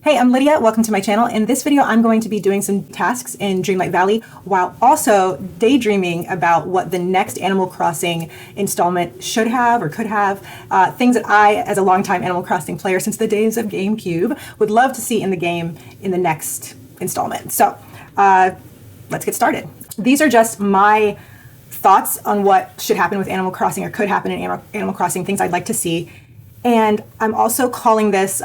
Hey, I'm Lydia. Welcome to my channel. In this video, I'm going to be doing some tasks in Dreamlight Valley while also daydreaming about what the next Animal Crossing installment should have or could have. Things that I, as a longtime Animal Crossing player since the days of GameCube, would love to see in the game in the next installment. So let's get started. These are just my thoughts on what should happen with Animal Crossing or could happen in Animal Crossing, things I'd like to see. And I'm also calling this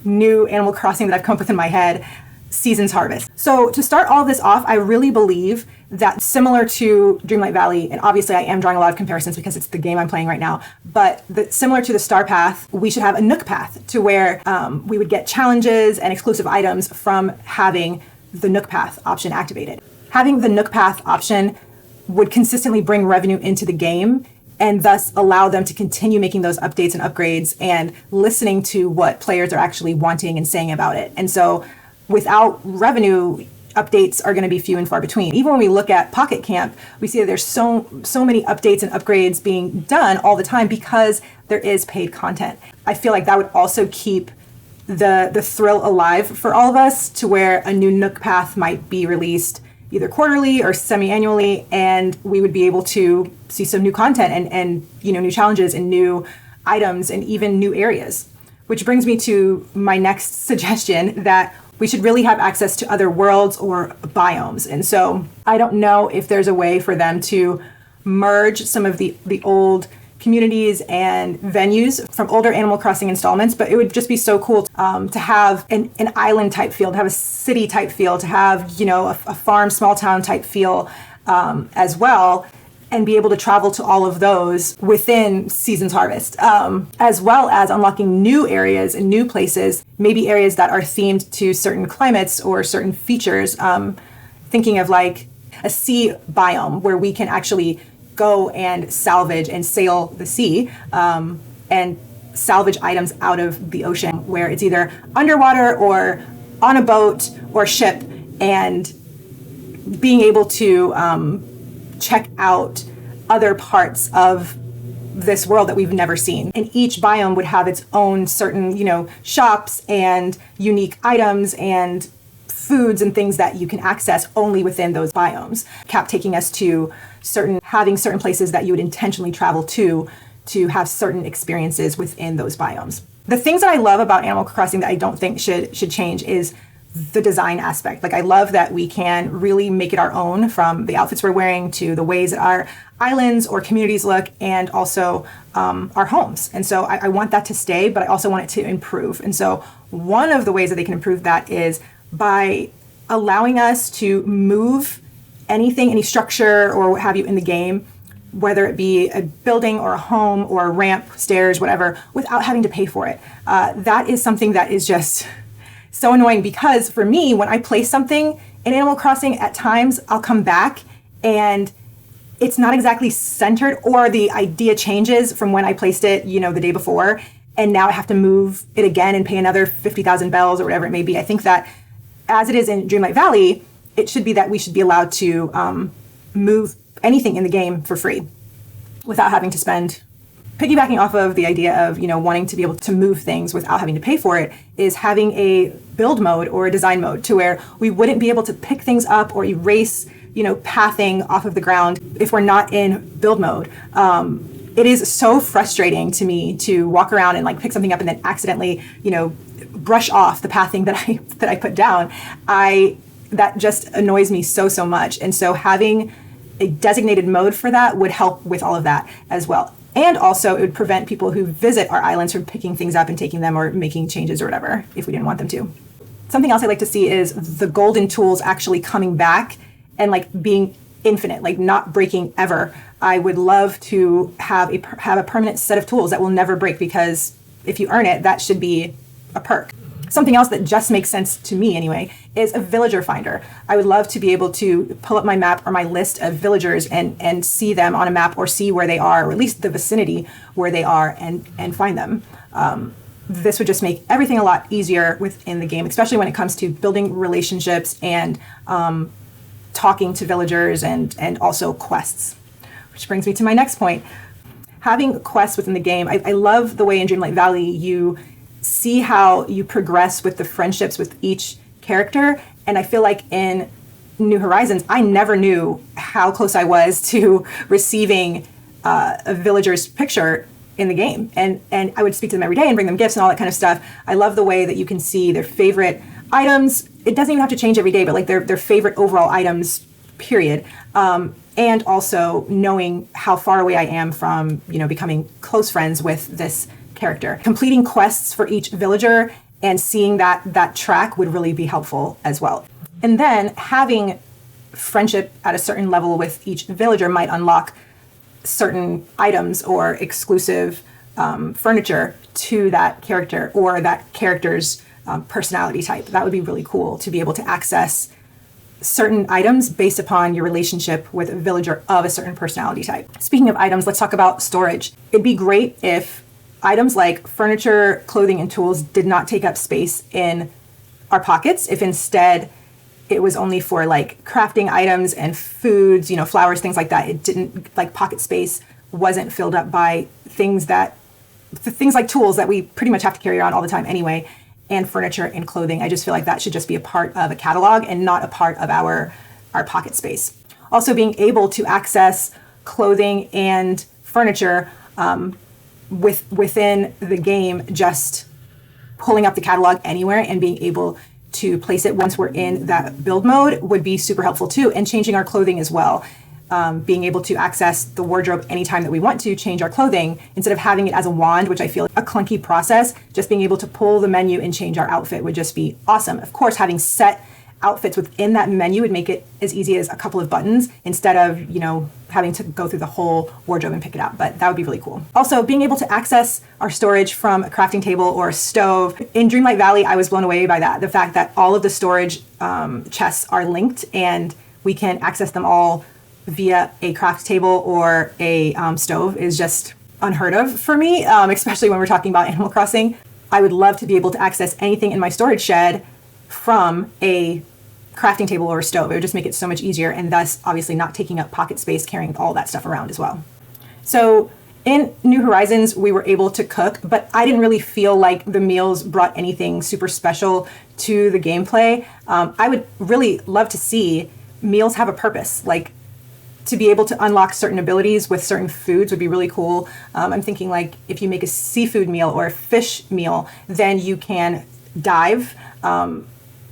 new Animal Crossing that I've come up with in my head, Seasons Harvest. So to start all of this off, I really believe that similar to Dreamlight Valley, and obviously I am drawing a lot of comparisons because it's the game I'm playing right now, but similar to the Star Path, we should have a NOOK path to where we would get challenges and exclusive items from having the NOOK path option activated. Having the NOOK path option would consistently bring revenue into the game and thus allow them to continue making those updates and upgrades and listening to what players are actually wanting and saying about it. And so without revenue, updates are going to be few and far between. Even when we look at Pocket Camp, we see that there's so many updates and upgrades being done all the time because there is paid content. I feel like that would also keep the thrill alive for all of us, to where a new NOOK path might be released either quarterly or semi-annually, and we would be able to see some new content and new challenges and new items and even new areas. Which brings me to my next suggestion, that we should really have access to other worlds or biomes. And so I don't know if there's a way for them to merge some of the old communities and venues from older Animal Crossing installments, but it would just be so cool to have an island type feel, to have a city type feel, to have a farm, small town type feel as well, and be able to travel to all of those within Seasons Harvest, as well as unlocking new areas and new places, maybe areas that are themed to certain climates or certain features. Thinking of like a sea biome where we can actually go and salvage and sail the sea and salvage items out of the ocean, where it's either underwater or on a boat or ship, and being able to check out other parts of this world that we've never seen. And each biome would have its own certain, shops and unique items and foods and things that you can access only within those biomes. Cap taking us to having certain places that you would intentionally travel to have certain experiences within those biomes. The things that I love about Animal Crossing that I don't think should change is the design aspect. Like, I love that we can really make it our own, from the outfits we're wearing to the ways that our islands or communities look, and also our homes. And so I want that to stay, but I also want it to improve. And so one of the ways that they can improve that is by allowing us to move anything, any structure or what have you in the game, whether it be a building or a home or a ramp, stairs, whatever, without having to pay for it. That is something that is just so annoying, because for me, when I place something in Animal Crossing, at times I'll come back and it's not exactly centered, or the idea changes from when I placed it, the day before, and now I have to move it again and pay another 50,000 bells or whatever it may be. I think that as it is in Dreamlight Valley, it should be that we should be allowed to move anything in the game for free without having to spend. Piggybacking off of the idea of, wanting to be able to move things without having to pay for it, is having a build mode or a design mode, to where we wouldn't be able to pick things up or erase, pathing off of the ground if we're not in build mode. It is so frustrating to me to walk around and pick something up and then accidentally, brush off the pathing that I put down. That just annoys me so much. And so having a designated mode for that would help with all of that as well. And also, it would prevent people who visit our islands from picking things up and taking them or making changes or whatever, if we didn't want them to. Something else I'd like to see is the golden tools actually coming back and being infinite, not breaking ever. I would love to have a permanent set of tools that will never break, because if you earn it, that should be a perk. Something else that just makes sense to me anyway is a villager finder. I would love to be able to pull up my map or my list of villagers and see them on a map, or see where they are, or at least the vicinity where they are, and find them. This would just make everything a lot easier within the game, especially when it comes to building relationships and talking to villagers and also quests. Which brings me to my next point. Having quests within the game, I love the way in Dreamlight Valley you see how you progress with the friendships with each character. And I feel like in New Horizons, I never knew how close I was to receiving a villager's picture in the game. And I would speak to them every day and bring them gifts and all that kind of stuff. I love the way that you can see their favorite items. It doesn't even have to change every day, but like their favorite overall items, period. And also knowing how far away I am from, becoming close friends with this character. Completing quests for each villager and seeing that track would really be helpful as well. And then having friendship at a certain level with each villager might unlock certain items or exclusive furniture to that character or that character's personality type. That would be really cool to be able to access certain items based upon your relationship with a villager of a certain personality type. Speaking of items, let's talk about storage. It'd be great if items like furniture, clothing, and tools did not take up space in our pockets, if instead it was only for like crafting items and foods, flowers, things like that. It didn't, like, pocket space wasn't filled up by things like tools that we pretty much have to carry around all the time anyway, and furniture and clothing. I just feel like that should just be a part of a catalog and not a part of our pocket space. Also, being able to access clothing and furniture within the game, just pulling up the catalog anywhere and being able to place it once we're in that build mode would be super helpful too. And changing our clothing as well. Being able to access the wardrobe anytime that we want to change our clothing instead of having it as a wand, which I feel like a clunky process. Just being able to pull the menu and change our outfit would just be awesome. Of course, having set outfits within that menu would make it as easy as a couple of buttons instead of, having to go through the whole wardrobe and pick it out. But that would be really cool. Also, being able to access our storage from a crafting table or a stove. In Dreamlight Valley, I was blown away by that. The fact that all of the storage chests are linked and we can access them all via a craft table or a stove is just unheard of for me, especially when we're talking about Animal Crossing. I would love to be able to access anything in my storage shed from a crafting table or a stove. It would just make it so much easier, and thus obviously not taking up pocket space carrying all that stuff around as well. So in New Horizons, we were able to cook, but I didn't really feel like the meals brought anything super special to the gameplay. I would really love to see meals have a purpose, like to be able to unlock certain abilities with certain foods would be really cool. I'm thinking like if you make a seafood meal or a fish meal, then you can dive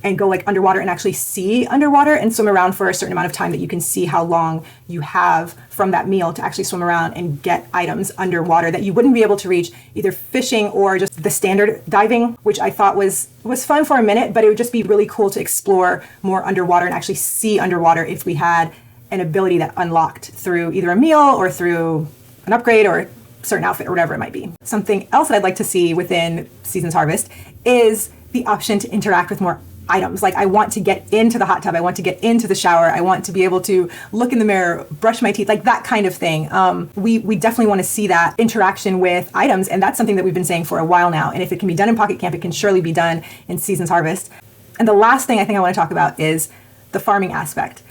and go like underwater and actually see underwater and swim around for a certain amount of time that you can see how long you have from that meal to actually swim around and get items underwater that you wouldn't be able to reach either fishing or just the standard diving, which I thought was fun for a minute, but it would just be really cool to explore more underwater and actually see underwater if we had an ability that unlocked through either a meal or through an upgrade or a certain outfit or whatever it might be. Something else that I'd like to see within Season's Harvest is the option to interact with more items. Like I want to get into the hot tub, I want to get into the shower, I want to be able to look in the mirror, brush my teeth, like that kind of thing. We definitely want to see that interaction with items, and that's something that we've been saying for a while now. And if it can be done in Pocket Camp, it can surely be done in Season's Harvest. And the last thing I think I want to talk about is the farming aspect.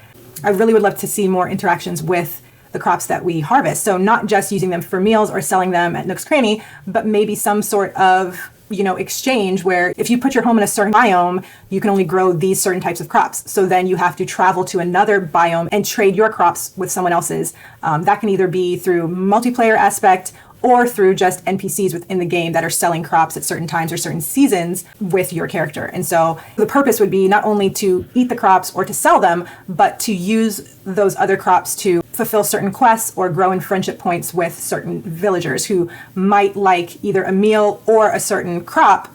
I really would love to see more interactions with the crops that we harvest. So not just using them for meals or selling them at Nook's Cranny, but maybe some sort of exchange where if you put your home in a certain biome, you can only grow these certain types of crops. So then you have to travel to another biome and trade your crops with someone else's. That can either be through multiplayer aspect or through just NPCs within the game that are selling crops at certain times or certain seasons with your character. And so the purpose would be not only to eat the crops or to sell them, but to use those other crops to fulfill certain quests or grow in friendship points with certain villagers who might like either a meal or a certain crop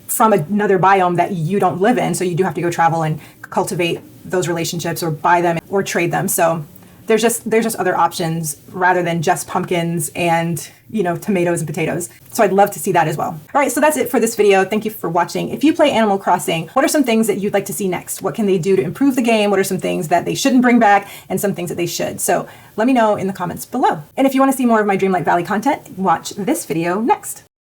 from another biome that you don't live in. So you do have to go travel and cultivate those relationships or buy them or trade them. So there's just other options rather than just pumpkins and tomatoes and potatoes. So I'd love to see that as well. All right, so that's it for this video. Thank you for watching. If you play Animal Crossing, what are some things that you'd like to see next? What can they do to improve the game? What are some things that they shouldn't bring back and some things that they should? So let me know in the comments below. And if you want to see more of my Dreamlight Valley content, watch this video next.